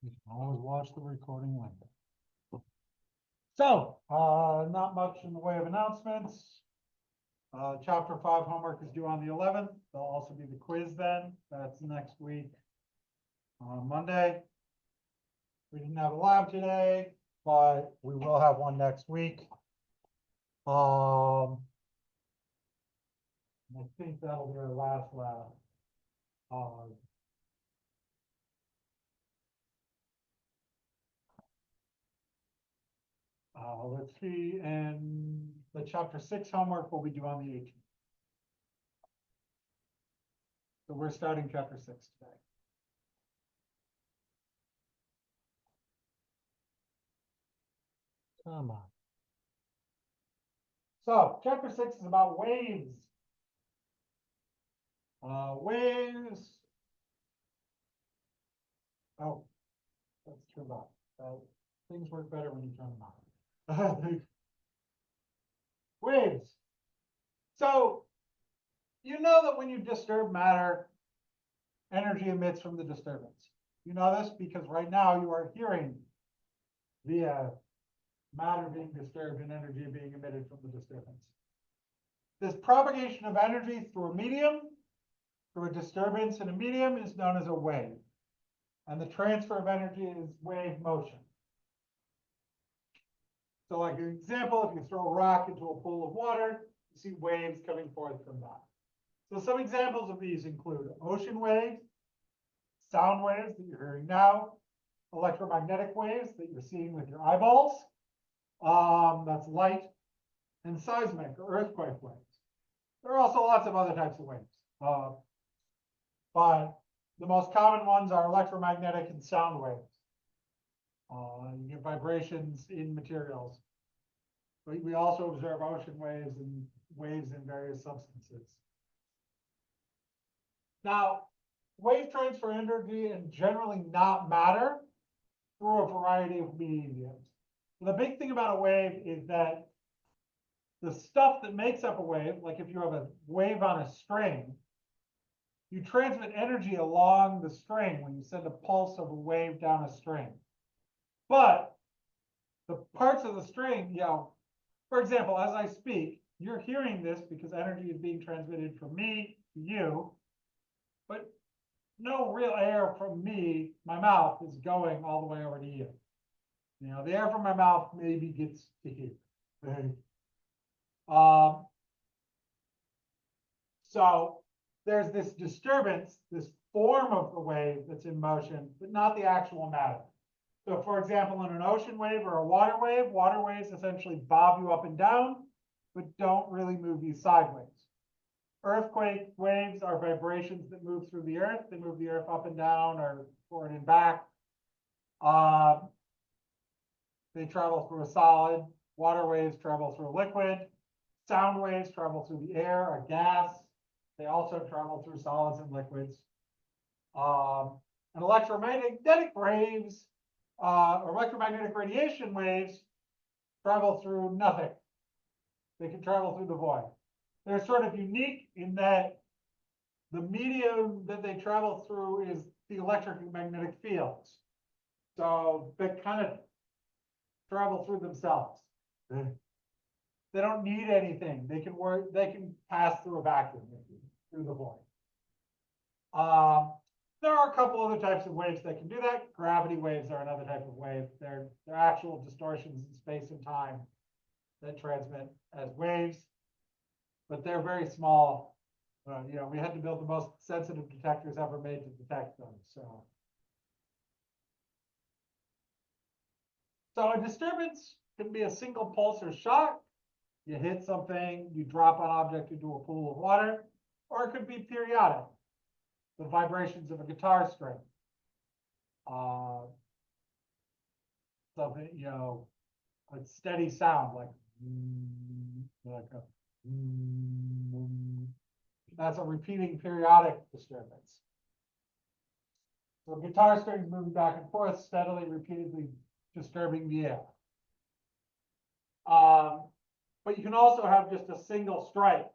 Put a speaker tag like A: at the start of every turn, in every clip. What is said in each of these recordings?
A: You can always watch the recording later. So, not much in the way of announcements. Chapter 5 homework is due on the 11th. There'll also be the quiz then. That's next week on Monday. We didn't have a lab today, but we will have one next week. I think that'll be our last lab. Let's see, and the chapter 6 homework will be due on the 18th. So we're starting chapter 6 today. Come on. So chapter 6 is about waves. Waves. Oh, let's turn them off. Things work better when you turn them off. Waves. So you know that when you disturb matter, energy emits from the disturbance. You know this because right now you are hearing via matter being disturbed and energy being emitted from the disturbance. This propagation of energy through a medium, through a disturbance in a medium, is known as a wave. And the transfer of energy is wave motion. So like an example, if you throw a rock into a pool of water, you see waves coming forth from that. So some examples of these include ocean waves, sound waves that you're hearing now, electromagnetic waves that you're seeing with your eyeballs, that's light, and seismic or earthquake waves. There are also lots of other types of waves, but the most common ones are electromagnetic and sound waves. You get vibrations in materials. But we also observe ocean waves and waves in various substances. Now, wave transfer energy and generally not matter through a variety of mediums. The big thing about a wave is that the stuff that makes up a wave, like if you have a wave on a string, you transmit energy along the string when you send a pulse of a wave down a string. But the parts of the string, for example, as I speak, you're hearing this because energy is being transmitted from me to you, but no real air from me, my mouth, is going all the way over to you. The air from my mouth maybe gets to here. So there's this disturbance, this form of the wave that's in motion, but not the actual matter. So for example, in an ocean wave or a water waves essentially bob you up and down, but don't really move you sideways. Earthquake waves are vibrations that move through the earth. They move the earth up and down or forward and back. They travel through a solid. Water waves travel through a liquid. Sound waves travel through the air, a gas. They also travel through solids and liquids. And electromagnetic waves, electromagnetic radiation waves travel through nothing. They can travel through the void. They're sort of unique in that the medium that they travel through is the electric and magnetic fields. So they kind of travel through themselves. They don't need anything. They can pass through a vacuum, through the void. There are a couple other types of waves that can do that. Gravity waves are another type of wave. They're actual distortions in space and time that transmit as waves, but they're very small. We had to build the most sensitive detectors ever made to detect them. So a disturbance can be a single pulse or shock. You hit something, you drop an object into a pool of water, or it could be periodic, the vibrations of a guitar string. Something, a steady sound like that's a repeating periodic disturbance. So guitar strings moving back and forth, steadily, repeatedly disturbing the air. But you can also have just a single strike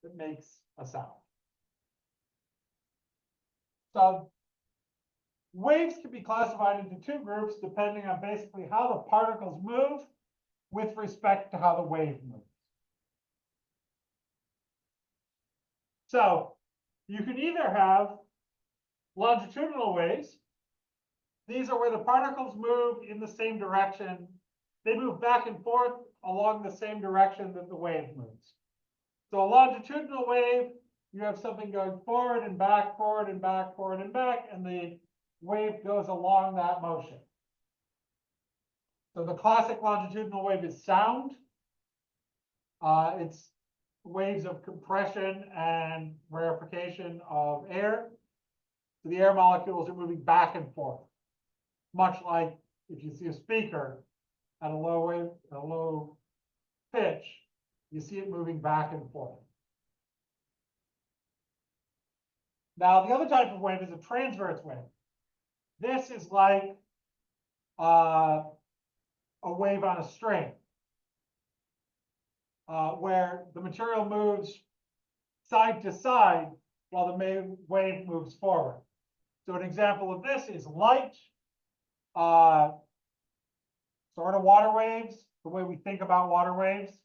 A: that makes a sound. So Waves can be classified into two groups depending on basically how the particles move with respect to how the wave moves. So you can either have longitudinal waves. These are where the particles move in the same direction. They move back and forth along the same direction that the wave moves. So a longitudinal wave, you have something going forward and back, forward and back, forward and back, and the wave goes along that motion. So the classic longitudinal wave is sound. It's waves of compression and rarefication of air. So the air molecules are moving back and forth, much like if you see a speaker at a low pitch, you see it moving back and forth. Now, the other type of wave is a transverse wave. This is like a wave on a string, where the material moves side to side while the wave moves forward. So an example of this is light, sort of water waves, the way we think about water waves,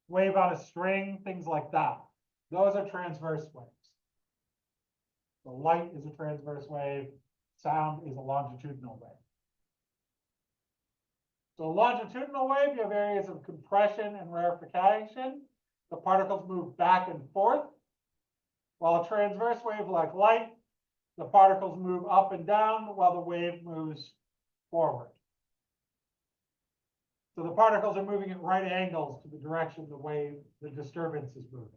A: wave on a string, things like that. Those are transverse waves. So light is a transverse wave, sound is a longitudinal wave. So a longitudinal wave, you have areas of compression and rarefication. The particles move back and forth. While a transverse wave like light, the particles move up and down while the wave moves forward. So the particles are moving at right angles to the direction the disturbance is moving.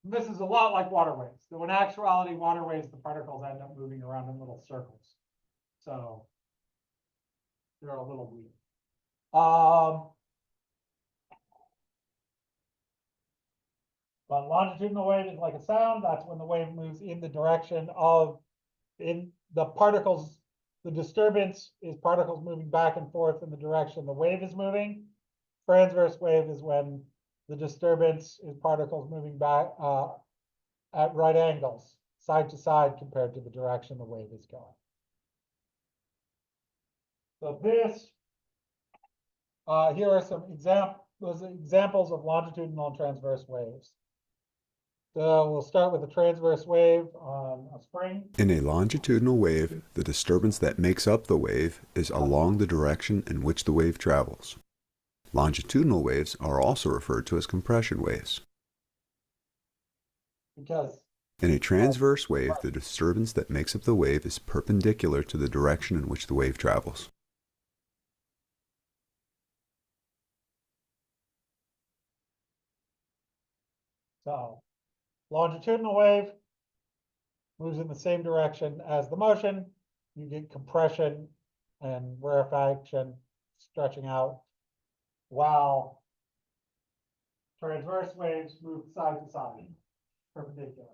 A: And this is a lot like water waves. So in actuality, water waves, the particles end up moving around in little circles. So they're a little weird. But longitudinal wave is like a sound. That's when the wave moves in the direction of the particles. The disturbance is particles moving back and forth in the direction the wave is moving. Transverse wave is when the disturbance is particles moving back at right angles, side to side, compared to the direction the wave is going. So here are some examples of longitudinal and transverse waves. So we'll start with a transverse wave on a spring.
B: In a longitudinal wave, the disturbance that makes up the wave is along the direction in which the wave travels. Longitudinal waves are also referred to as compression waves.
A: Because
B: in a transverse wave, the disturbance that makes up the wave is perpendicular to the direction in which the wave travels.
A: So longitudinal wave moves in the same direction as the motion. You get compression and rarefaction, stretching out, while transverse waves move side to side, perpendicular.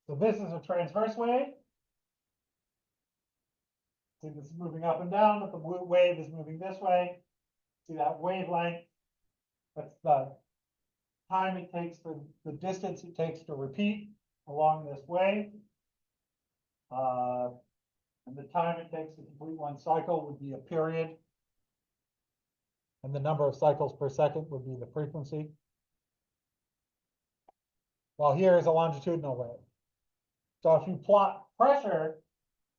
A: So this is a transverse wave. See, this is moving up and down, but the wave is moving this way. See that wavelength? That's the time it takes for the distance it takes to repeat along this wave. And the time it takes to complete one cycle would be a period. And the number of cycles per second would be the frequency. While here is a longitudinal wave. So if you plot pressure,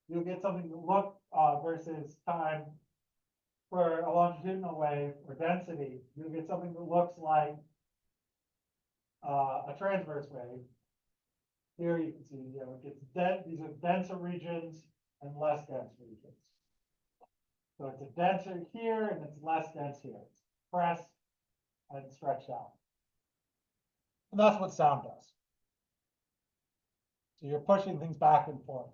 A: you'll get something to look versus time for a longitudinal wave or density. You'll get something that looks like a transverse wave. Here you can see, it's dense. These are denser regions and less dense regions. So it's a denser here and it's less dense here. It's pressed and stretched out. And that's what sound does. So you're pushing things back and forth.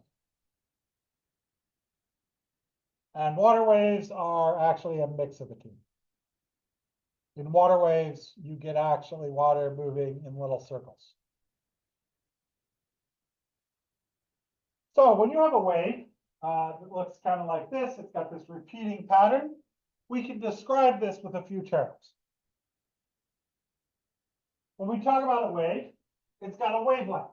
A: And water waves are actually a mix of the two. In water waves, you get actually water moving in little circles. So when you have a wave that looks kind of like this, it's got this repeating pattern. We can describe this with a few terms. when we talk about a wave, it's got a wavelength.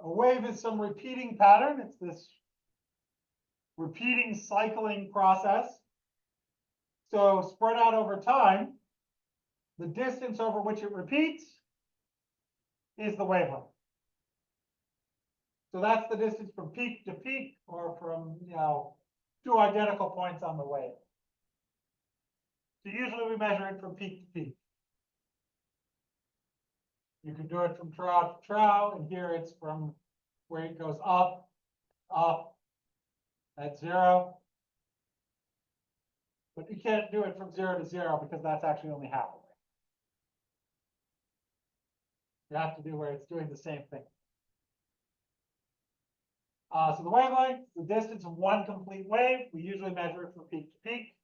A: A wave is some repeating pattern. It's this repeating cycling process. So spread out over time, the distance over which it repeats is the wavelength. So that's the distance from peak to peak, or from, two identical points on the wave. So usually we measure it from peak to peak. You can do it from trough to trough, and here it's from where it goes up, at zero. But you can't do it from 0 to 0 because that's actually only half a wave. You have to do where it's doing the same thing. So the wavelength, the distance of one complete wave, we usually measure it from peak to peak.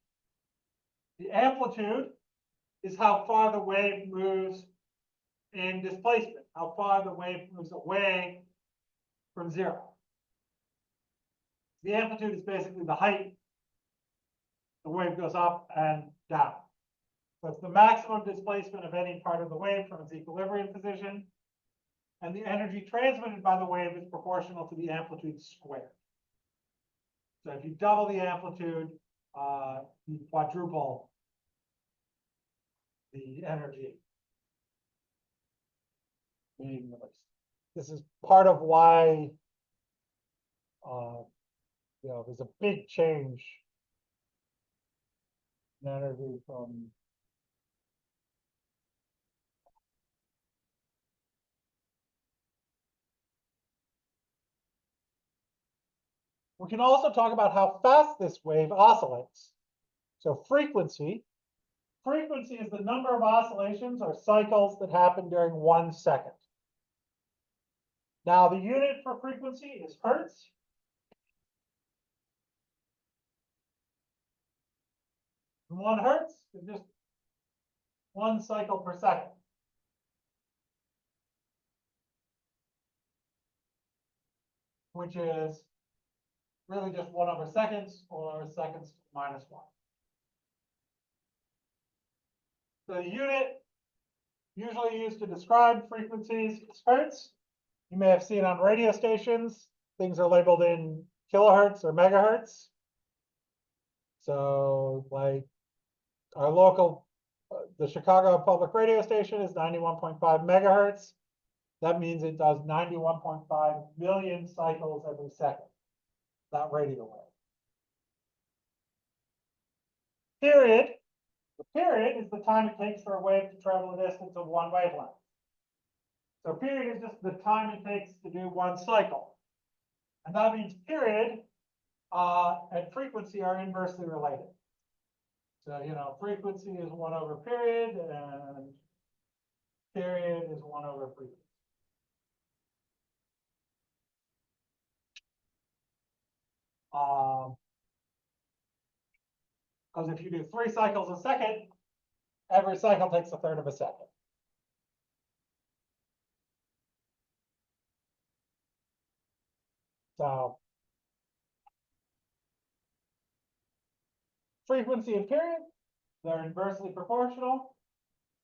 A: The amplitude is how far the wave moves in displacement, how far the wave moves away from 0. The amplitude is basically the height the wave goes up and down. So it's the maximum displacement of any part of the wave from its equilibrium position. And the energy transmitted by the wave is proportional to the amplitude squared. So if you double the amplitude, you quadruple the energy being released. This is part of why there's a big change in energy from we can also talk about how fast this wave oscillates. So frequency is the number of oscillations or cycles that happen during 1 second. Now the unit for frequency is hertz. And 1 hertz is just 1 cycle per second. Which is really just 1 over seconds, or seconds minus 1. So the unit usually used to describe frequencies is hertz. You may have seen on radio stations, things are labeled in kilohertz or megahertz. So like our local, the Chicago Public Radio Station is 91.5 megahertz. That means it does 91.5 million cycles every second, that radio wave. Period. The period is the time it takes for a wave to travel a distance of 1 wavelength. So period is just the time it takes to do 1 cycle. And that means period and frequency are inversely related. So, frequency is 1 over period, and period is 1 over frequency. Because if you do 3 cycles a second, every cycle takes 1/3 of a second. So frequency and period, they're inversely proportional.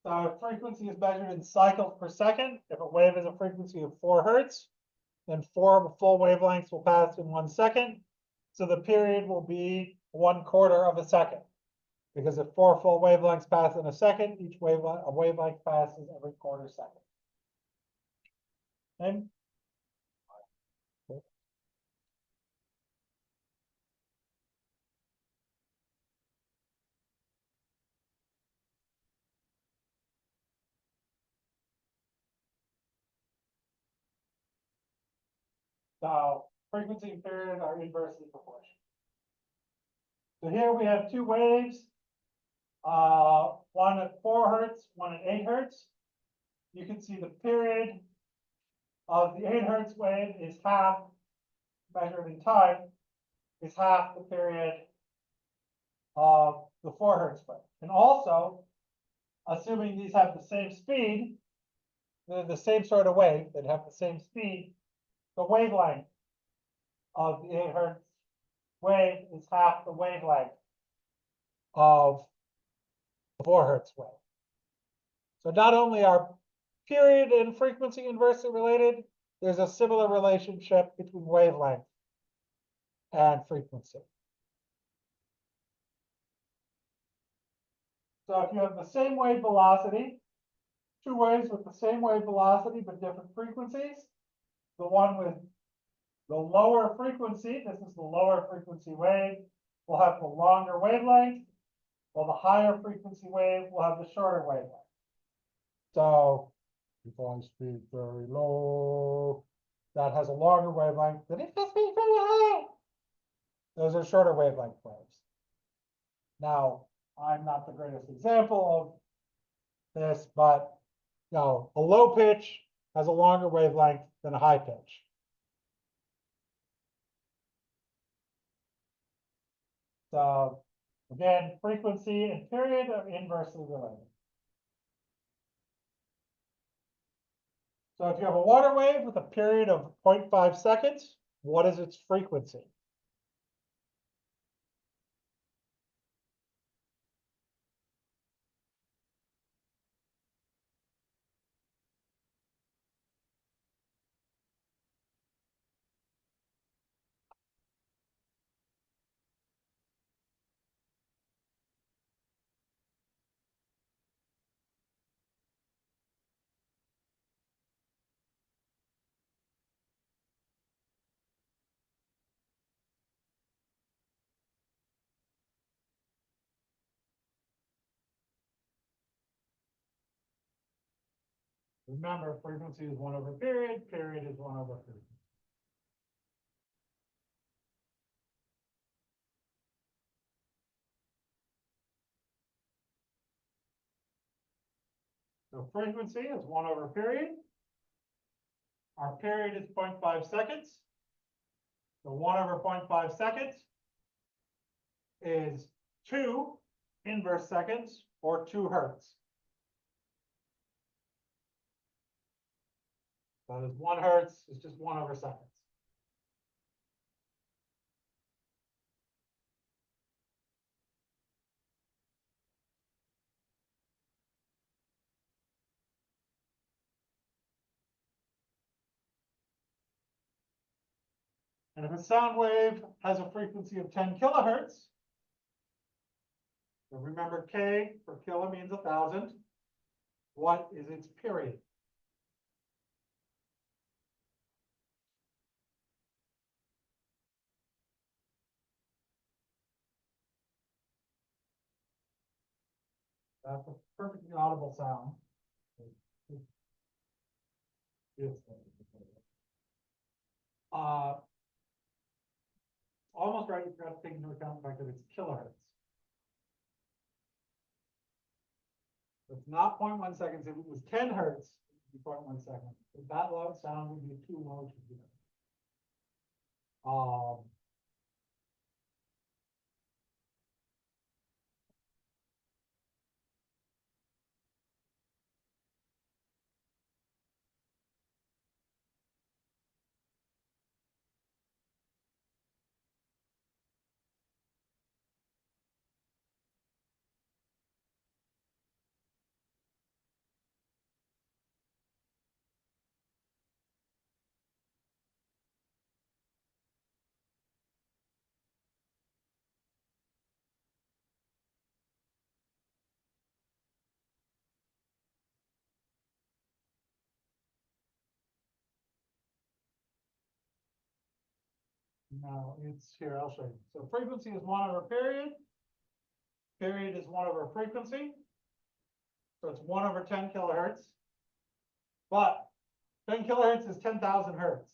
A: So if frequency is measured in cycles per second, if a wave has a frequency of 4 hertz, then 4 full wavelengths will pass in 1 second. So the period will be 1/4 of a second. Because if 4 full wavelengths pass in a second, each wavelength passes every quarter second. And so frequency and period are inversely proportional. So here we have 2 waves, one at 4 hertz, one at 8 hertz. You can see the period of the 8 hertz wave is half, measured in time, is half the period of the 4 hertz wave. And also, assuming these have the same speed, they're the same sort of wave, that have the same speed, the wavelength of the 8 hertz wave is half the wavelength of the 4 hertz wave. So not only are period and frequency inversely related, there's a similar relationship between wavelength and frequency. So if you have the same wave velocity, two waves with the same wave velocity but different frequencies, the one with the lower frequency, this is the lower frequency wave, will have the longer wavelength, while the higher frequency wave will have the shorter wavelength. So if I speak very low, that has a longer wavelength than if I speak very high. Those are shorter wavelength waves. Now, I'm not the greatest example of this, but a low pitch has a longer wavelength than a high pitch. So again, frequency and period are inversely related. So if you have a water wave with a period of 0.5 seconds, what is its frequency? Remember, frequency is 1 over period, period is 1 over frequency. So frequency is 1 over period. Our period is 0.5 seconds. So 1 over 0.5 seconds is 2 inverse seconds, or 2 hertz. That is 1 hertz, is just 1 over seconds. And if a sound wave has a frequency of 10 kilohertz, so remember K for kilo means 1,000. What is its period? That's a perfectly audible sound. Almost right, you forgot to take into account the fact that it's kilohertz. It's not 0.1 seconds. If it was 10 hertz, it would be 0.1 seconds. If that loud sound would be too low to hear. No, it's here, I'll show you. So frequency is 1 over period. Period is 1 over frequency. So it's 1 over 10 kilohertz. But 10 kilohertz is 10,000 hertz.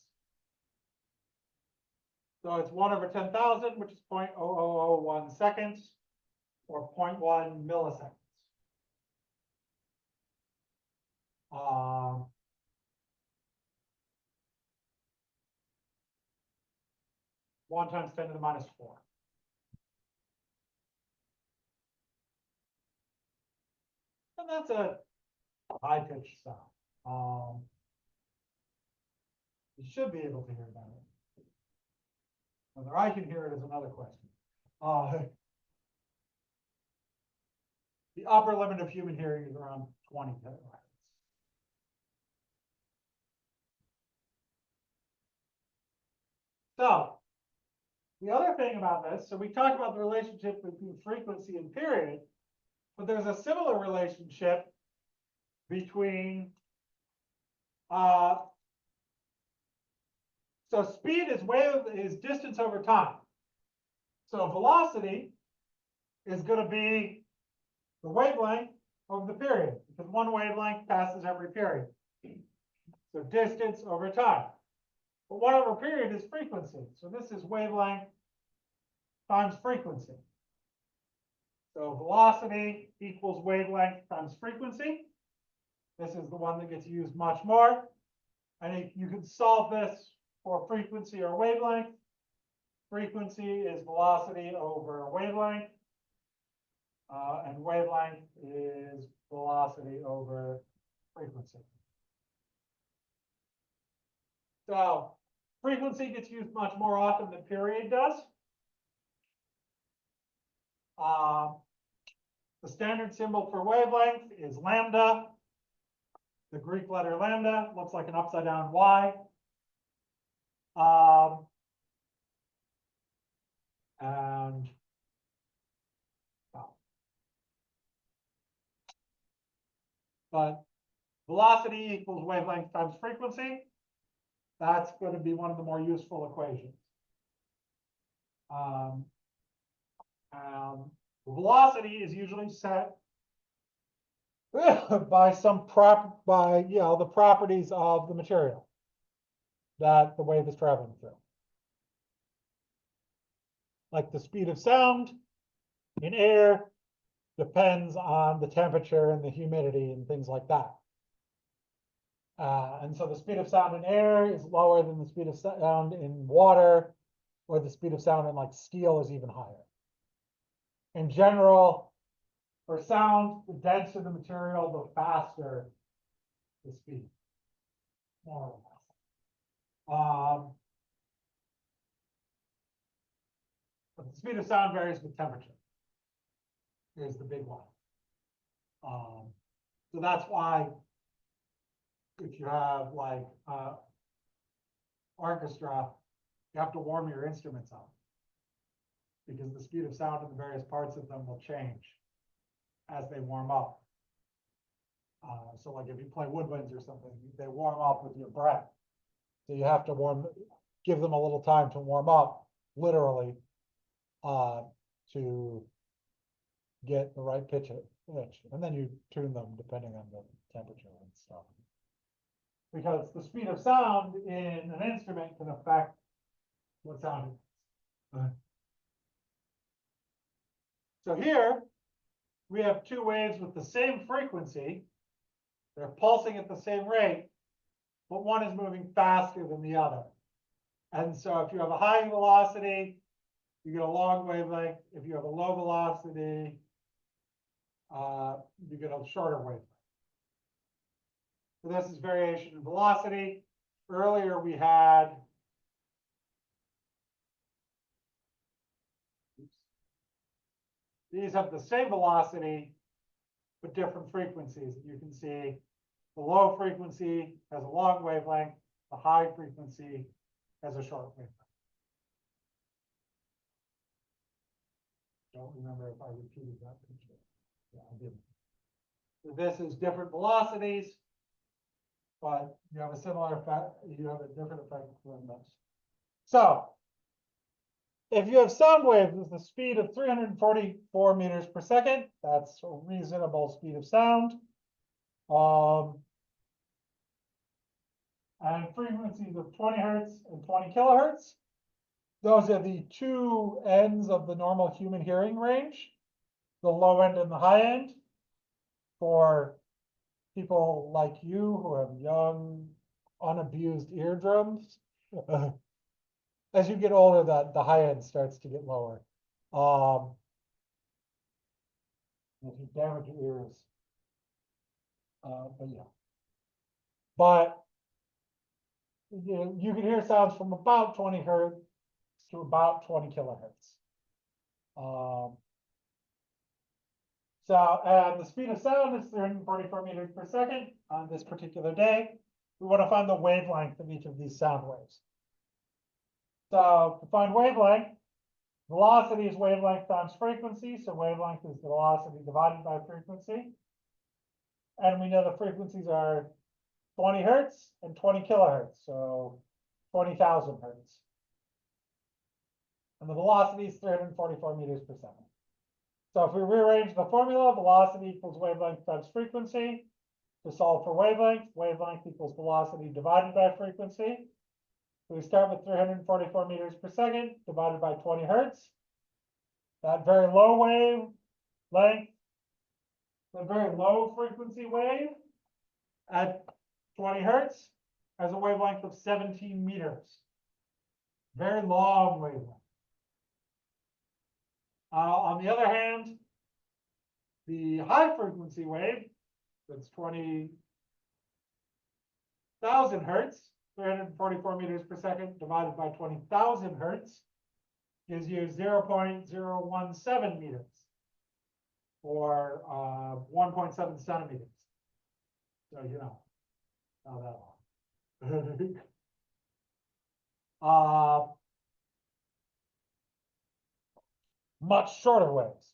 A: So it's 1 over 10,000, which is 0.0001 seconds, or 0.1 milliseconds. 1 times 10 to the minus 4. And that's a high pitched sound. You should be able to hear that. Whether I can hear it is another question. The upper limit of human hearing is around 20 kilohertz. So the other thing about this, so we talked about the relationship between frequency and period, but there's a similar relationship between, so speed is distance over time. So velocity is going to be the wavelength over the period, because one wavelength passes every period. So distance over time. But 1 over period is frequency. So this is wavelength times frequency. So velocity equals wavelength times frequency. This is the one that gets used much more. And you can solve this for frequency or wavelength. Frequency is velocity over wavelength. And wavelength is velocity over frequency. So frequency gets used much more often than period does. The standard symbol for wavelength is lambda. The Greek letter lambda looks like an upside down Y. And but velocity equals wavelength times frequency. That's going to be one of the more useful equations. Velocity is usually set by the properties of the material that the wave is traveling through. Like the speed of sound in air depends on the temperature and the humidity and things like that. And so the speed of sound in air is lower than the speed of sound in water, or the speed of sound in like steel is even higher. In general, for sound, the denser the material, the faster the speed, more or less. But the speed of sound varies with temperature. Here's the big one. So that's why if you have like orchestra, you have to warm your instruments up, because the speed of sound in the various parts of them will change as they warm up. So like if you play woodwinds or something, they warm up with your breath. So you have to give them a little time to warm up, literally, to get the right pitch. And then you tune them depending on the temperature and stuff. Because the speed of sound in an instrument can affect what sound it is. So here we have two waves with the same frequency. They're pulsing at the same rate, but one is moving faster than the other. And so if you have a high velocity, you get a long wavelength. If you have a low velocity, you get a shorter wavelength. So this is variation in velocity. Earlier we had these have the same velocity, but different frequencies. You can see the low frequency has a long wavelength, the high frequency has a short wavelength. Don't remember if I repeated that picture. Yeah, I didn't. So this is different velocities, but you have a similar effect, you have a different effect from this. So if you have sound waves with a speed of 344 meters per second, that's a reasonable speed of sound. And frequencies of 20 hertz and 20 kilohertz. Those are the two ends of the normal human hearing range, the low end and the high end. For people like you who have young, unabused eardrums, as you get older, the high end starts to get lower. If you damage your ears, but yeah. But you can hear sounds from about 20 hertz to about 20 kilohertz. So, the speed of sound is 344 meters per second on this particular day. We want to find the wavelength of each of these sound waves. So to find wavelength, velocity is wavelength times frequency. So wavelength is the velocity divided by frequency. And we know the frequencies are 20 hertz and 20 kilohertz. So 20,000 hertz. And the velocity is 344 meters per second. So if we rearrange the formula, velocity equals wavelength times frequency. To solve for wavelength, wavelength equals velocity divided by frequency. So we start with 344 meters per second divided by 20 hertz. That very low wave length, the very low frequency wave at 20 hertz has a wavelength of 17 meters. Very long wavelength. On the other hand, the high frequency wave, that's 20,000 hertz, 344 meters per second divided by 20,000 hertz, gives you 0.017 meters, or 1.7 centimeters. So, you know, not that long. Much shorter waves.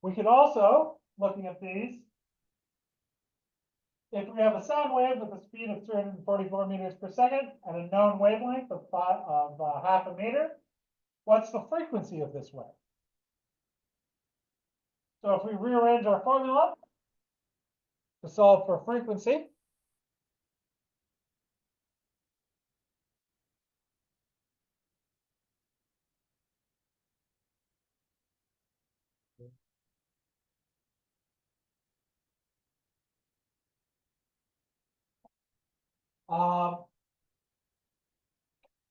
A: We can also, looking at these, if we have a sound wave with a speed of 344 meters per second and a known wavelength of half a meter, what's the frequency of this wave? So if we rearrange our formula to solve for frequency,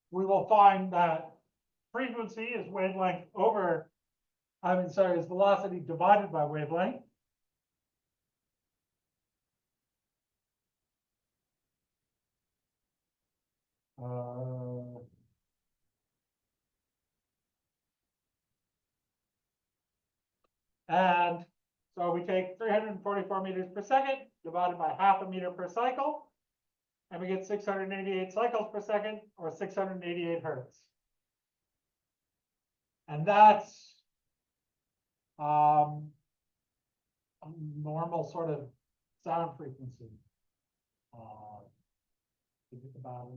A: we will find that frequency is wavelength over, is velocity divided by wavelength. And so we take 344 meters per second divided by half a meter per cycle, and we get 688 cycles per second, or 688 hertz. And that's a normal sort of sound frequency. About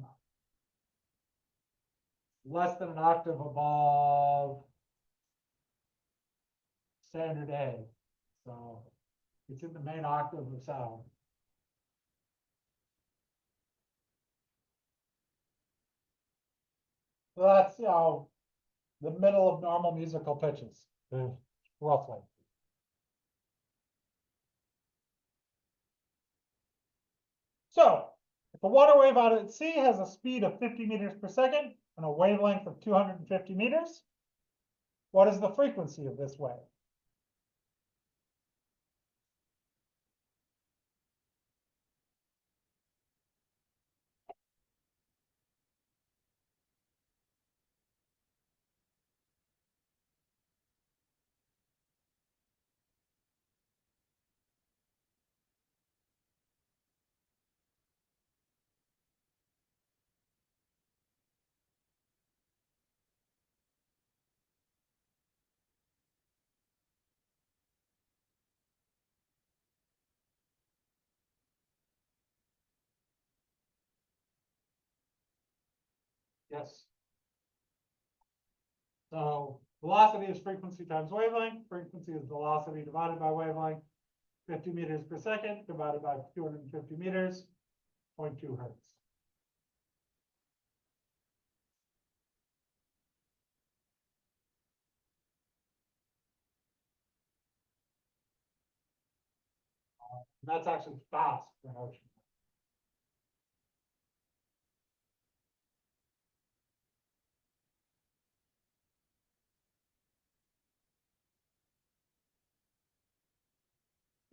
A: less than an octave above standard A. So it's in the main octave of sound. So that's, the middle of normal musical pitches, roughly. So if a water wave out at sea has a speed of 50 meters per second and a wavelength of 250 meters, what is the frequency of this wave? Yes. So velocity is frequency times wavelength. Frequency is velocity divided by wavelength. 50 meters per second divided by 250 meters, 0.2 hertz. That's actually fast for an ocean.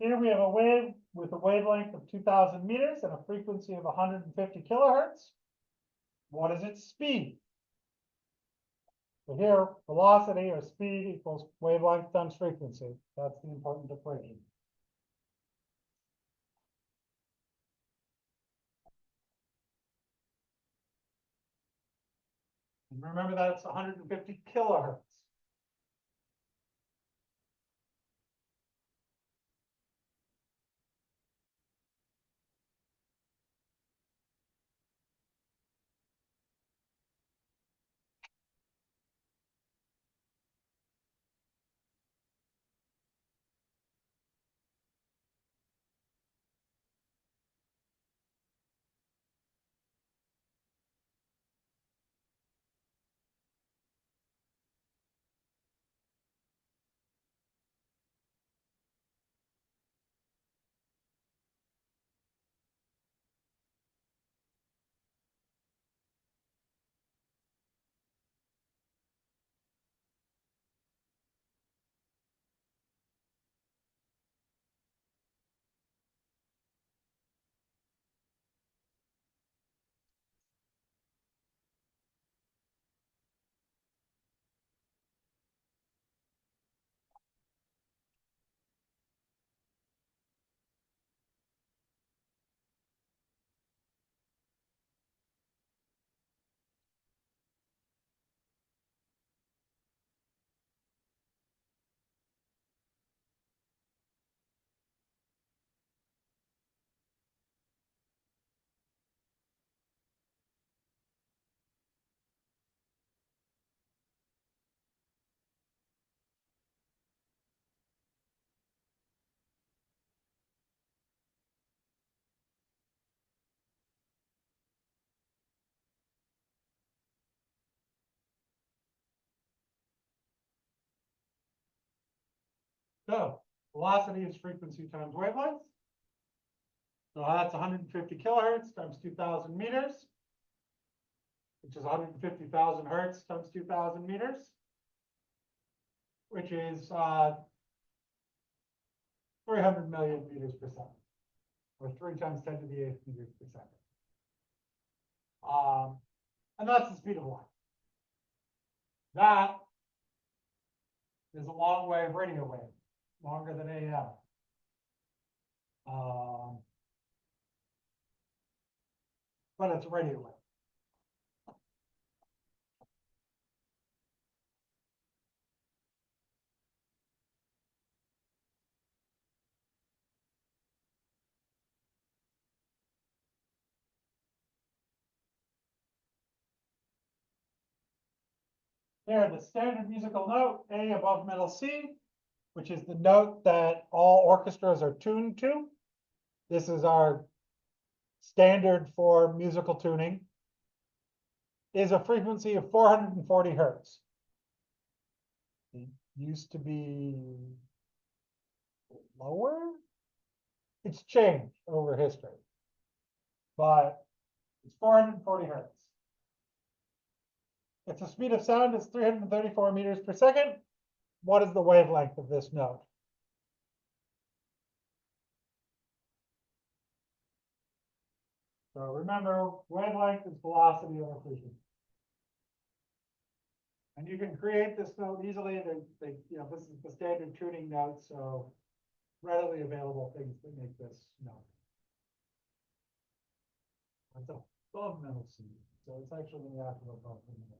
A: Here we have a wave with a wavelength of 2,000 meters and a frequency of 150 kilohertz. What is its speed? So here, velocity or speed equals wavelength times frequency. That's the important equation. And remember that it's 150 kilohertz. So velocity is frequency times wavelength. So that's 150 kilohertz times 2,000 meters, which is 150,000 hertz times 2,000 meters, which is 300 million meters per second, or 3 times 10 to the 8th meters per second. And that's the speed of light. That is a long wave radio wave, longer than AM. But it's a radio wave. Here, the standard musical note, A above middle C, which is the note that all orchestras are tuned to. This is our standard for musical tuning, is a frequency of 440 hertz. It used to be lower. It's changed over history, but it's 440 hertz. If the speed of sound is 334 meters per second, what is the wavelength of this note? So remember, wavelength is velocity over frequency. And you can create this note easily. This is the standard tuning note, so readily available things that make this note. It's above middle C, so it's actually the octave above the middle.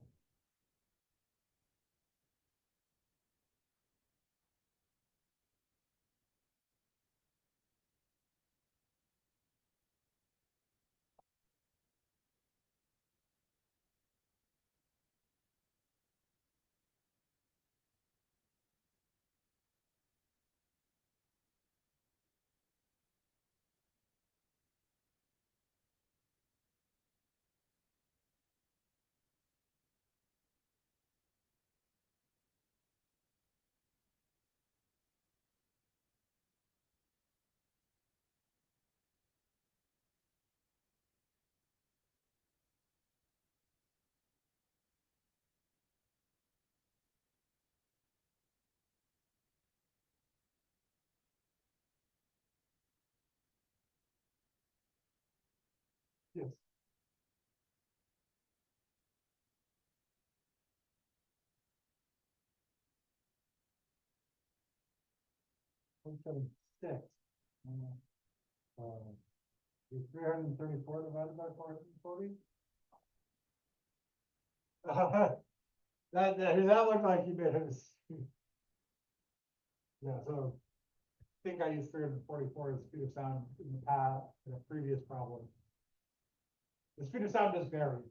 A: Yes. 0.76. Is 334 divided by 440? That looked like you made it. Yeah, so I think I used 344 as the speed of sound in the past, in a previous problem. The speed of sound does vary.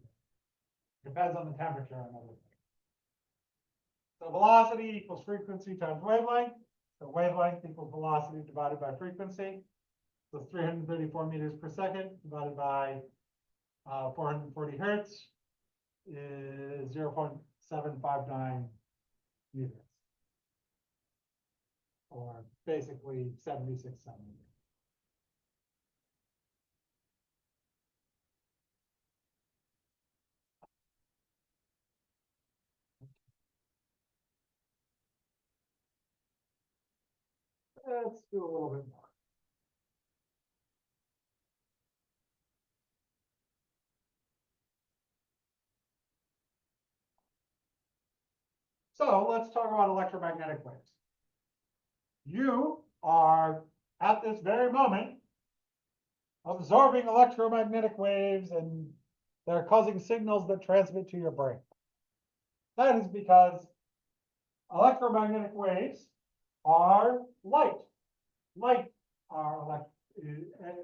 A: Depends on the temperature and other things. So velocity equals frequency times wavelength. So wavelength equals velocity divided by frequency. So 334 meters per second divided by 440 hertz is 0.759 meters. Or basically 76 centimeters. Let's do a little bit more. So let's talk about electromagnetic waves. You are at this very moment absorbing electromagnetic waves, and they're causing signals that transmit to your brain. That is because electromagnetic waves are light. Light are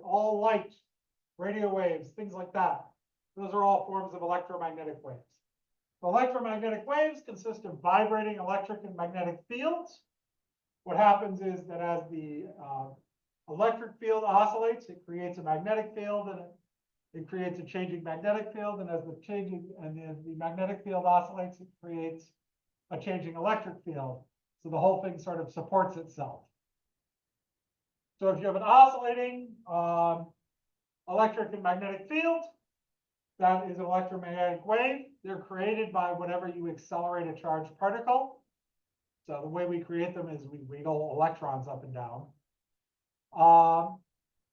A: all light, radio waves, things like that. Those are all forms of electromagnetic waves. Electromagnetic waves consist of vibrating electric and magnetic fields. What happens is that as the electric field oscillates, it creates a magnetic field, and it creates a changing magnetic field. And as the magnetic field oscillates, it creates a changing electric field. So the whole thing sort of supports itself. So if you have an oscillating electric and magnetic field, that is an electromagnetic wave. They're created by whenever you accelerate a charged particle. So the way we create them is we wiggle electrons up and down.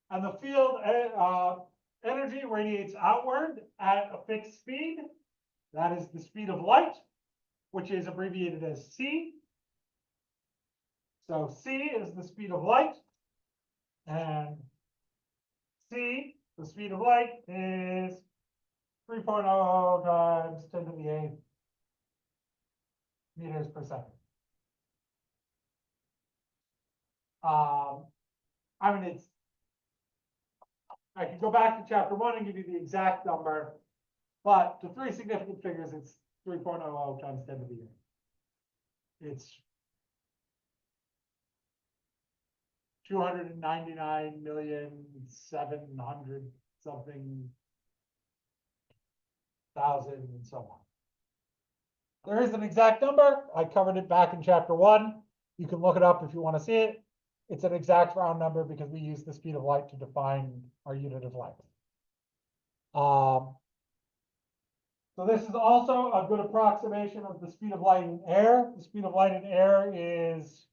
A: And the field energy radiates outward at a fixed speed. That is the speed of light, which is abbreviated as c. So c is the speed of light. And c, the speed of light, is 3.0 times 10 to the 8 meters per second. I mean, I can go back to chapter 1 and give you the exact number, but to three significant figures, it's 3.00 times 10 to the 8. It's 299,700,000 something thousand and so on. There is an exact number. I covered it back in chapter 1. You can look it up if you want to see it. It's an exact round number because we use the speed of light to define our unit of length. So this is also a good approximation of the speed of light in air. The speed of light in air is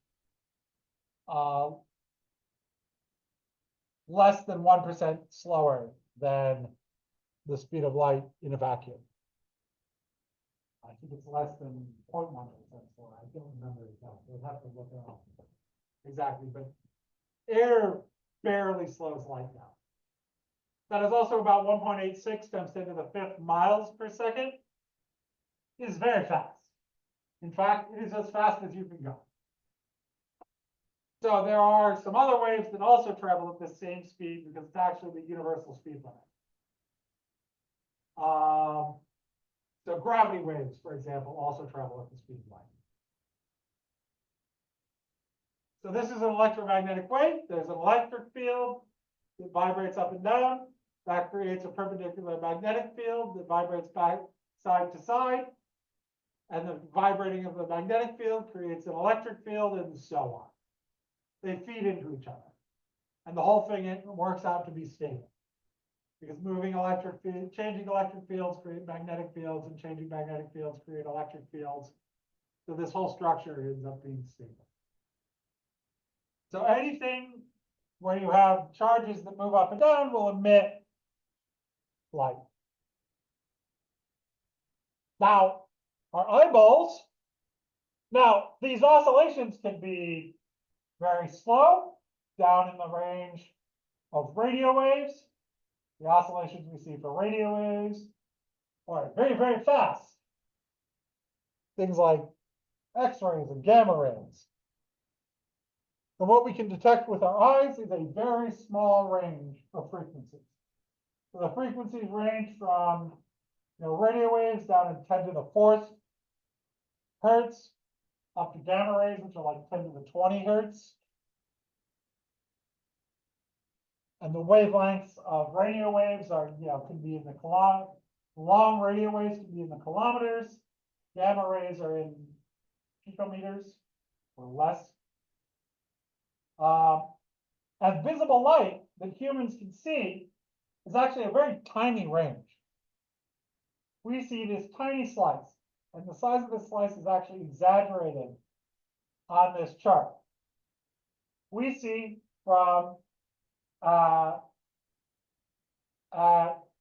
A: less than 1% slower than the speed of light in a vacuum. I think it's less than 0.1% slower. I don't remember exactly. We'll have to look it up exactly, but air barely slows light down. That is also about 1.86 times 10 to the 5th miles per second. It is very fast. In fact, it is as fast as you can go. So there are some other waves that also travel at the same speed because it's actually the universal speed limit. So gravity waves, for example, also travel at the speed of light. So this is an electromagnetic wave. There's an electric field that vibrates up and down. That creates a perpendicular magnetic field that vibrates back side to side. And the vibrating of the magnetic field creates an electric field, and so on. They feed into each other. And the whole thing works out to be stable. Because changing electric fields create magnetic fields, and changing magnetic fields create electric fields. So this whole structure ends up being stable. So anything where you have charges that move up and down will emit light. Now, our eyeballs, these oscillations can be very slow, down in the range of radio waves, the oscillations we see for radio waves, or very, very fast. Things like X-rays and gamma rays. And what we can detect with our eyes is a very small range of frequencies. So the frequencies range from radio waves down in 10 to the 4th hertz, up to gamma rays, which are like 10 to the 20 hertz. And the wavelengths of radio waves are, can be in the long radio waves can be in the kilometers. Gamma rays are in picometers or less. And visible light that humans can see is actually a very tiny range. We see this tiny slice, and the size of this slice is actually exaggerated on this chart. We see from at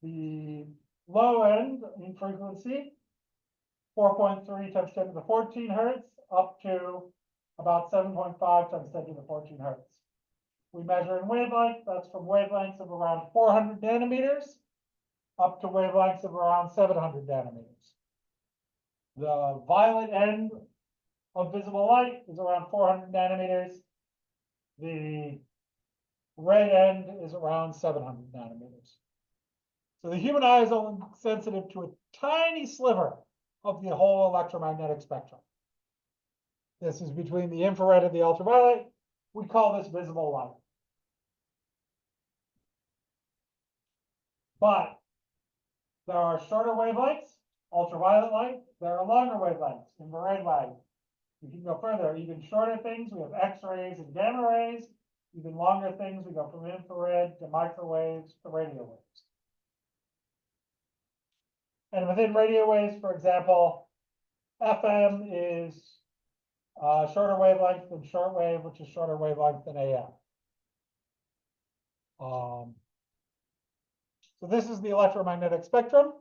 A: the low end in frequency, 4.3 times 10 to the 14 hertz, up to about 7.5 times 10 to the 14 hertz. We measure in wavelength, that's from wavelengths of around 400 nanometers up to wavelengths of around 700 nanometers. The violet end of visible light is around 400 nanometers. The red end is around 700 nanometers. So the human eye is only sensitive to a tiny sliver of the whole electromagnetic spectrum. This is between the infrared and the ultraviolet. We call this visible light. But there are shorter wavelengths, ultraviolet light. There are longer wavelengths, infrared light. We can go further, even shorter things. We have X-rays and gamma rays. Even longer things, we go from infrared to microwaves to radio waves. And within radio waves, for example, FM is shorter wavelength than shortwave, which is shorter wavelength than AM. So this is the electromagnetic spectrum.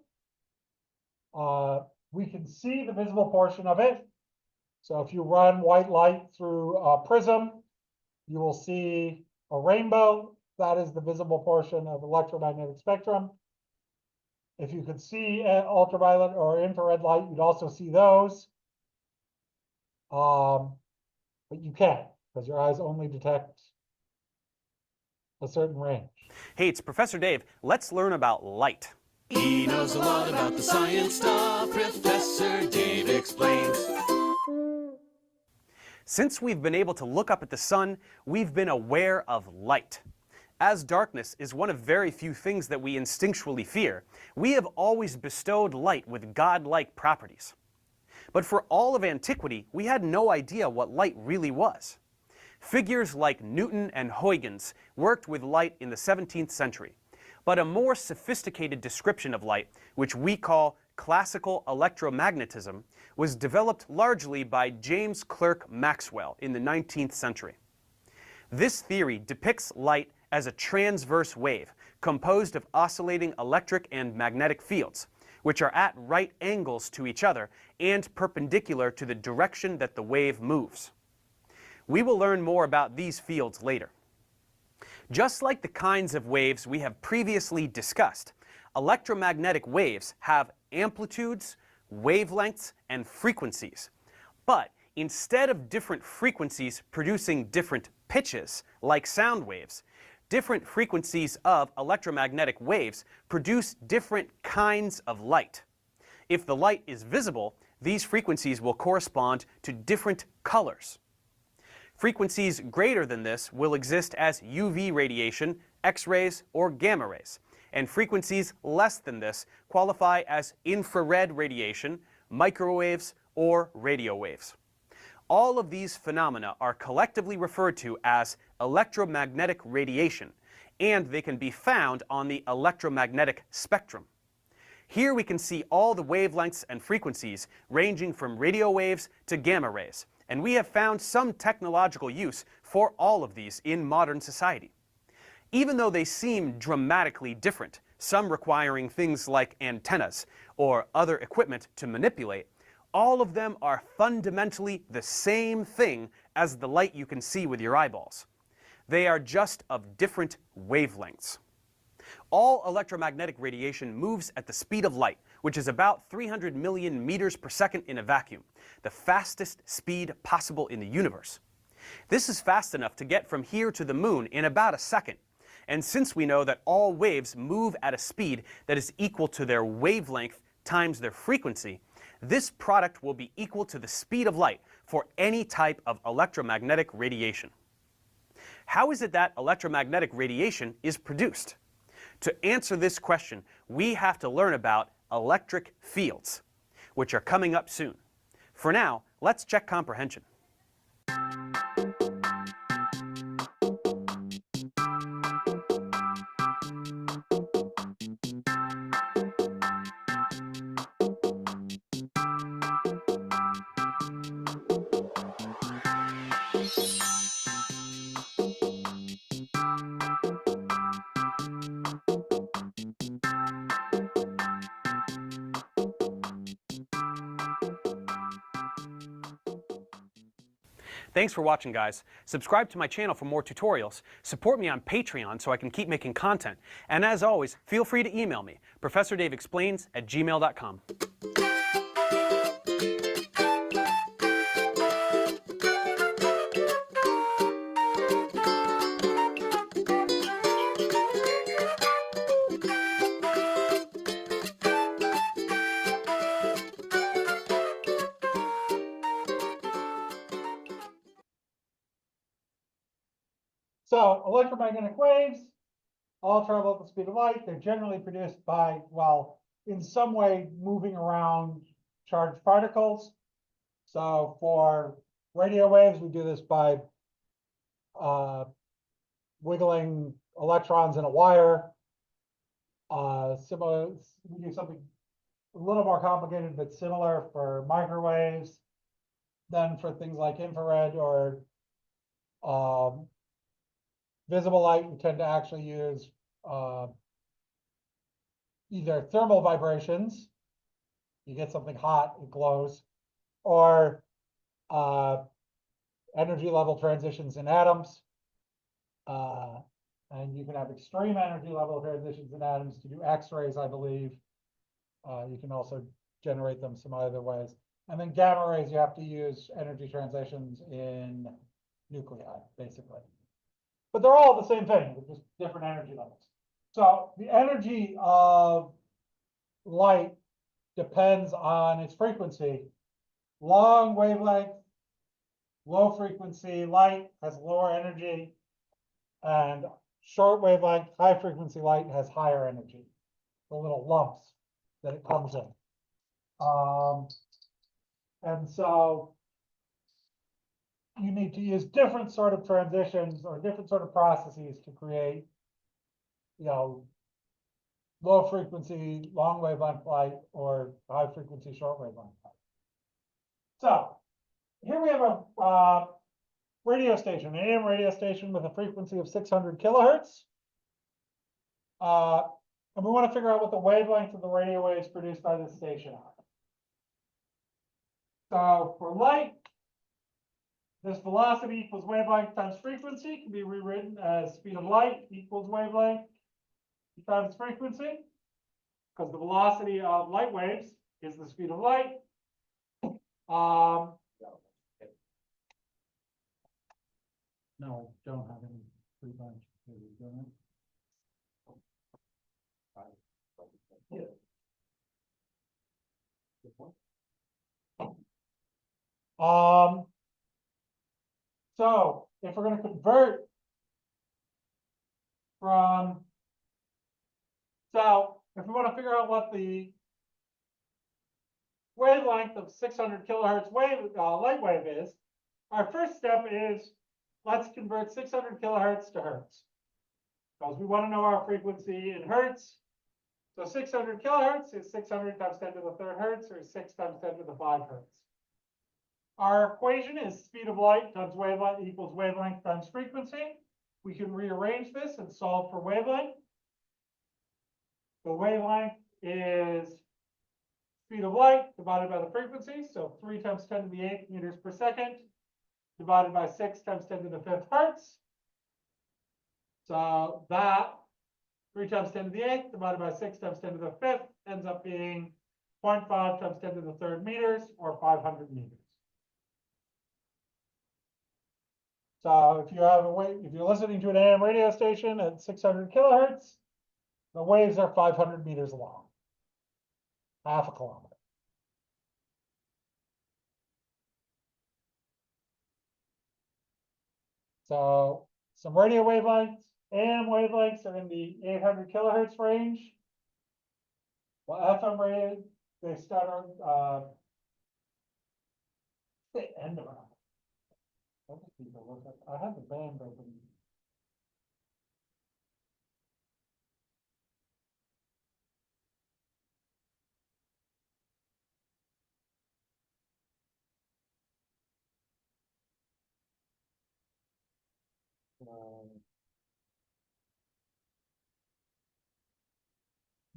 A: We can see the visible portion of it. So if you run white light through a prism, you will see a rainbow. That is the visible portion of electromagnetic spectrum. If you could see ultraviolet or infrared light, you'd also see those. But you can't, because your eyes only detect a certain range.
C: Hey, it's Professor Dave. Let's learn about light.
D: He knows a lot about the science stuff. Professor Dave explains.
C: Since we've been able to look up at the sun, we've been aware of light. As darkness is one of very few things that we instinctually fear, we have always bestowed light with godlike properties. But for all of antiquity, we had no idea what light really was. Figures like Newton and Huygens worked with light in the 17th century, but a more sophisticated description of light, which we call classical electromagnetism, was developed largely by James Clerk Maxwell in the 19th century. This theory depicts light as a transverse wave composed of oscillating electric and magnetic fields, which are at right angles to each other and perpendicular to the direction that the wave moves. We will learn more about these fields later. Just like the kinds of waves we have previously discussed, electromagnetic waves have amplitudes, wavelengths, and frequencies. But instead of different frequencies producing different pitches, like sound waves, different frequencies of electromagnetic waves produce different kinds of light. If the light is visible, these frequencies will correspond to different colors. Frequencies greater than this will exist as UV radiation, X-rays, or gamma rays, and frequencies less than this qualify as infrared radiation, microwaves, or radio waves. All of these phenomena are collectively referred to as electromagnetic radiation, and they can be found on the electromagnetic spectrum. Here we can see all the wavelengths and frequencies ranging from radio waves to gamma rays, and we have found some technological use for all of these in modern society. Even though they seem dramatically different, some requiring things like antennas or other equipment to manipulate, all of them are fundamentally the same thing as the light you can see with your eyeballs. They are just of different wavelengths. All electromagnetic radiation moves at the speed of light, which is about 300 million meters per second in a vacuum, the fastest speed possible in the universe. This is fast enough to get from here to the moon in about a second. And since we know that all waves move at a speed that is equal to their wavelength times their frequency, this product will be equal to the speed of light for any type of electromagnetic radiation. How is it that electromagnetic radiation is produced? To answer this question, we have to learn about electric fields, which are coming up soon. For now, let's check comprehension. Thanks for watching, guys. Subscribe to my channel for more tutorials. Support me on Patreon so I can keep making content. And as always, feel free to email me, ProfessorDaveExplains@gmail.com.
A: So electromagnetic waves all travel at the speed of light. They're generally produced by, well, in some way moving around charged particles. So for radio waves, we do this by wiggling electrons in a wire. Similar, we do something a little more complicated but similar for microwaves. Then for things like infrared or visible light, we tend to actually use either thermal vibrations, you get something hot, it glows, or energy level transitions in atoms. And you can have extreme energy level transitions in atoms to do X-rays, I believe. You can also generate them some other ways. And then gamma rays, you have to use energy transitions in nuclei, basically. But they're all the same thing, with just different energy levels. So the energy of light depends on its frequency. Long wavelength, low frequency light has lower energy, and short wavelength, high frequency light has higher energy, the little lumps that it comes in. And so you need to use different sort of transitions or different sort of processes to create, low frequency, long wavelength light or high frequency, short wavelength light. So here we have a radio station, an AM radio station with a frequency of 600 kilohertz. And we want to figure out what the wavelength of the radio waves produced by this station are. So for light, this velocity equals wavelength times frequency can be rewritten as speed of light equals wavelength times frequency, because the velocity of light waves is the speed of light. No, I don't have any free bunch. So if we're going to convert from, so if we want to figure out what the wavelength of 600 kilohertz wave light wave is, our first step is let's convert 600 kilohertz to hertz, because we want to know our frequency in hertz. So 600 kilohertz is 600 times 10 to the third hertz, or 6 times 10 to the 5 hertz. Our equation is speed of light times wavelength equals wavelength times frequency. We can rearrange this and solve for wavelength. The wavelength is speed of light divided by the frequency, so 3 times 10 to the 8th meters per second. divided by 6 times 10 to the 5th hertz. So that 3 times 10 to the 8th divided by 6 times 10 to the 5th ends up being 0.5 times 10 to the 3rd meters, or 500 meters. So if you have if you're listening to an AM radio station at 600 kilohertz, the waves are 500 meters long, half a kilometer. So some radio wavelengths, AM wavelengths are in the 800 kilohertz range. Well, FM radio, they start on the end around. I have the band open.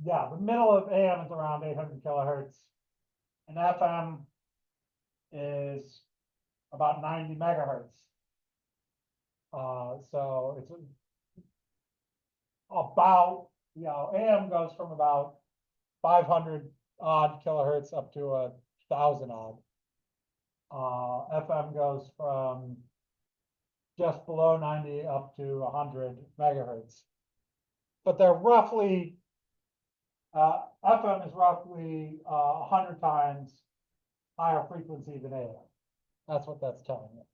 A: Yeah, the middle of AM is around 800 kilohertz, and FM is about 90 megahertz. So it's about, AM goes from about 500 odd kilohertz up to 1,000 odd. FM goes from just below 90 up to 100 megahertz. But they're roughly, FM is roughly 100 times higher frequency than AM. That's what that's telling you.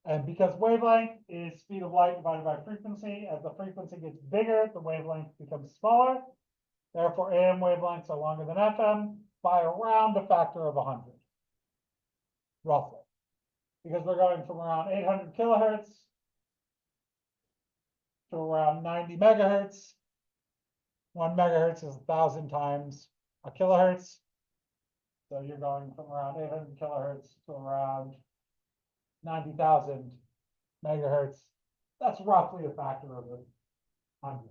A: And because wavelength is speed of light divided by frequency, as the frequency gets bigger, the wavelength becomes smaller. Therefore, AM wavelengths are longer than FM by around a factor of 100, roughly. Because we're going from around 800 kilohertz to around 90 megahertz. 1 megahertz is 1,000 times a kilohertz. So you're going from around 800 kilohertz to around 90,000 megahertz. That's roughly a factor of 100.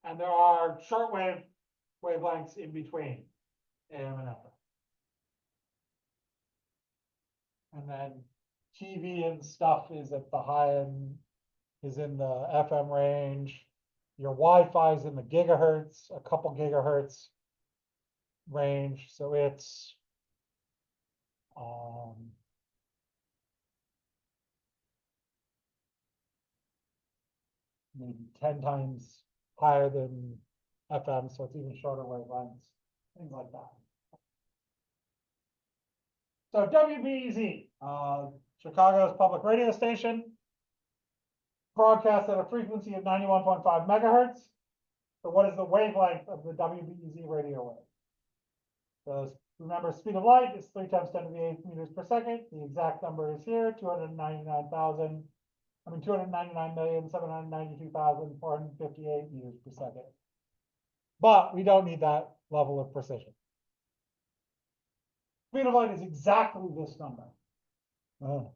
A: And there are shortwave wavelengths in between AM and FM. And then TV and stuff is at the high end, is in the FM range. Your Wi-Fi is in the gigahertz, a couple gigahertz range. So it's maybe 10 times higher than FM, so it's even shorter wavelengths, things like that. So WBEZ, Chicago's public radio station, broadcasts at a frequency of 91.5 megahertz. So what is the wavelength of the WBEZ radio wave? So remember, speed of light is 3 times 10 to the 8th meters per second. The exact number is here, 299,792,458 meters per second. But we don't need that level of precision. Speed of light is exactly this number. So.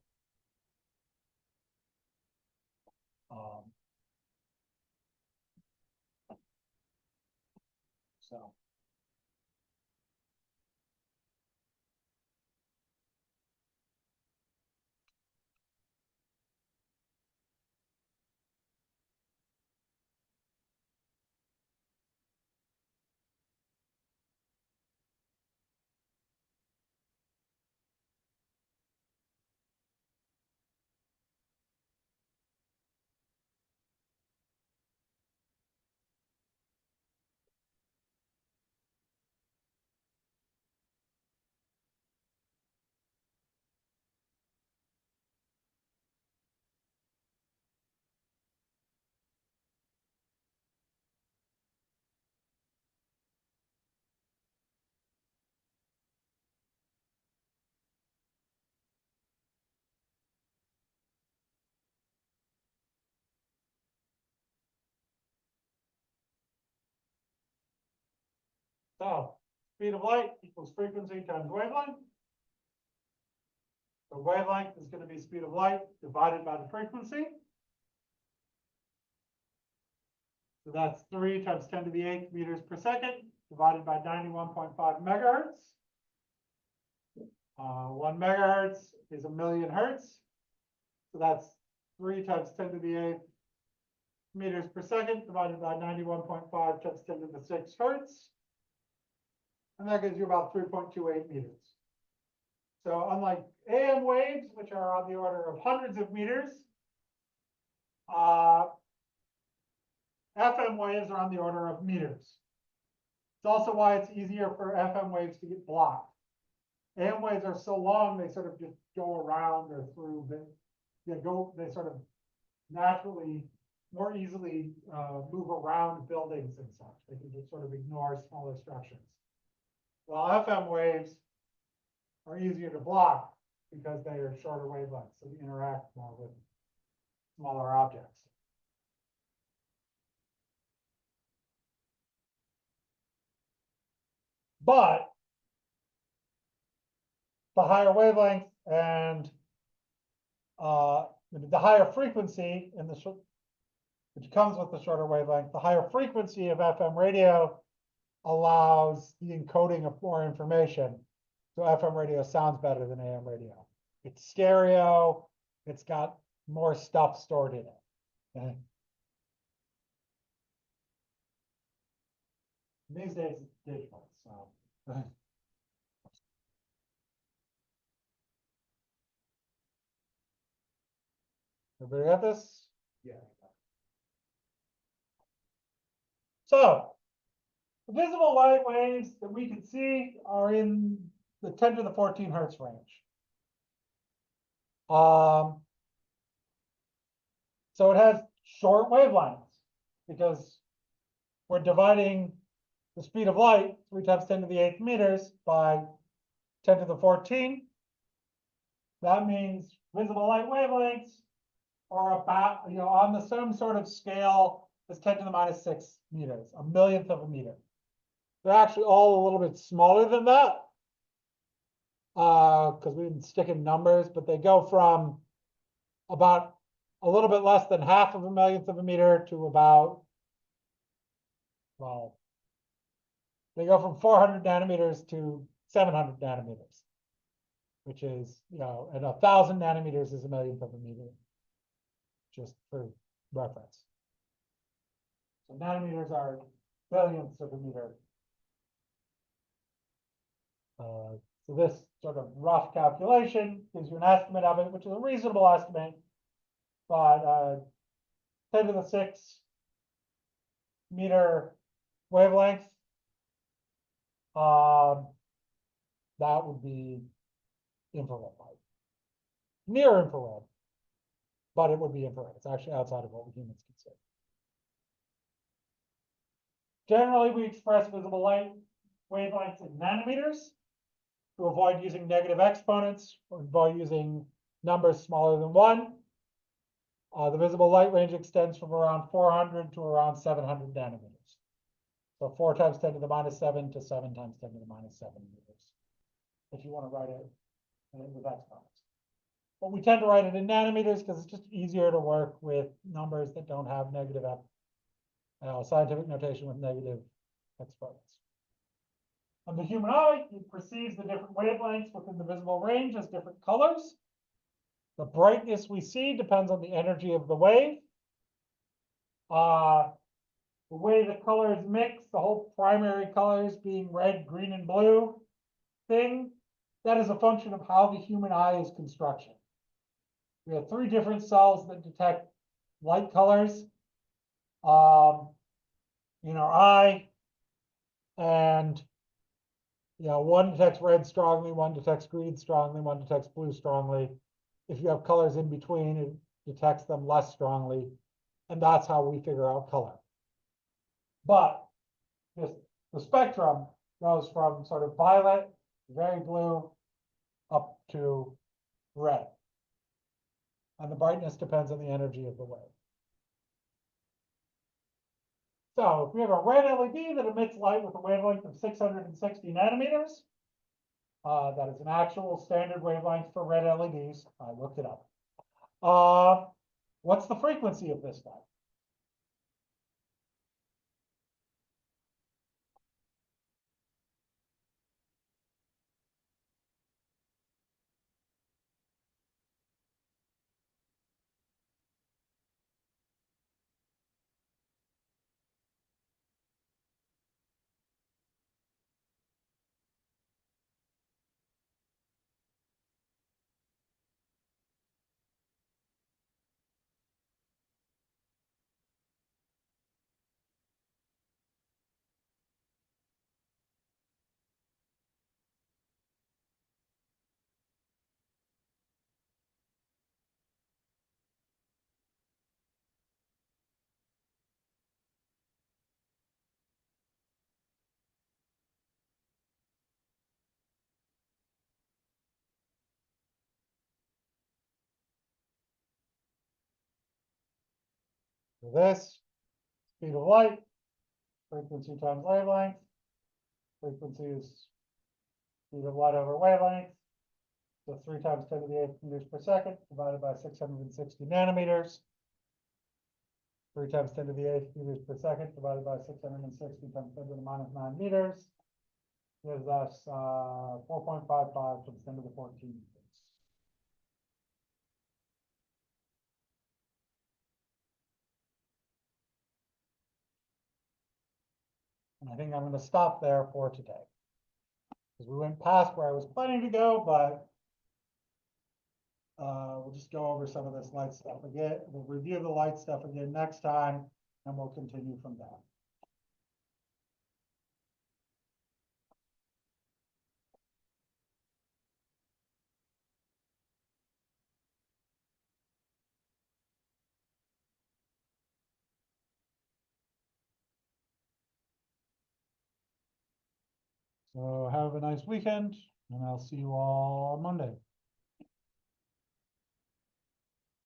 A: So speed of light equals frequency times wavelength. The wavelength is going to be speed of light divided by the frequency. So that's 3 times 10 to the 8th meters per second divided by 91.5 megahertz. 1 megahertz is a million hertz. So that's 3 times 10 to the 8th meters per second divided by 91.5 times 10 to the 6th hertz. And that gives you about 3.28 meters. So unlike AM waves, which are on the order of hundreds of meters, FM waves are on the order of meters. It's also why it's easier for FM waves to get blocked. AM waves are so long, they sort of just go around or through, they sort of naturally, more easily move around buildings and such. They can just sort of ignore smaller structures. While FM waves are easier to block because they are shorter wavelengths, so they interact more with smaller objects. But the higher wavelength and the higher frequency in the which comes with the shorter wavelength, the higher frequency of FM radio allows the encoding of more information. So FM radio sounds better than AM radio. It's stereo. It's got more stuff stored in it. Okay. These days it's digital, so. Everybody got this? Yeah. So, the visible light waves that we can see are in the 10 to the 14 hertz range. So it has short wavelengths because we're dividing the speed of light 3 times 10 to the 8th meters by 10 to the 14. That means visible light wavelengths are about, on the same sort of scale as 10 to the minus 6 meters, a millionth of a meter. They're actually all a little bit smaller than that because we didn't stick in numbers, but they go from about a little bit less than half of a millionth of a meter to about, well, they go from 400 nanometers to 700 nanometers, which is, and 1,000 nanometers is a millionth of a meter, just for reference. So nanometers are billionths of a meter. So this sort of rough calculation gives you an estimate of it, which is a reasonable estimate, but 10 to the 6 meter wavelength, that would be infrared light. Near infrared, but it would be infrared. It's actually outside of what we humans can see. Generally, we express visible light wavelengths in nanometers to avoid using negative exponents or avoid using numbers smaller than 1. The visible light range extends from around 400 to around 700 nanometers. So 4 times 10 to the minus 7 to 7 times 10 to the minus 7 meters, if you want to write it with exponents. But we tend to write it in nanometers because it's just easier to work with numbers that don't have negative scientific notation with negative exponents. On the human eye, it perceives the different wavelengths within the visible range as different colors. The brightness we see depends on the energy of the wave. The way the colors mix, the whole primary colors being red, green, and blue thing, that is a function of how the human eye is constructed. We have 3 different cells that detect light colors in our eye, and one detects red strongly, one detects green strongly, one detects blue strongly. If you have colors in between, it detects them less strongly, and that's how we figure out color. But the spectrum goes from sort of violet, very blue, up to red. And the brightness depends on the energy of the wave. So if we have a red LED that emits light with a wavelength of 660 nanometers, that is an actual standard wavelength for red LEDs. I looked it up. What's the frequency of this light? For this, speed of light, frequency times wavelength. Frequency is speed of light over wavelength. So 3 times 10 to the 8th meters per second divided by 660 nanometers. 3 times 10 to the 8th meters per second divided by 660 times 10 to the minus 9 meters gives us 4.55 to the 10 to the 14 meters. And I think I'm going to stop there for today. Because we went past where I was planning to go, but we'll just go over some of this light stuff again. We'll review the light stuff again next time, and we'll continue from there. So have a nice weekend, and I'll see you all on Monday.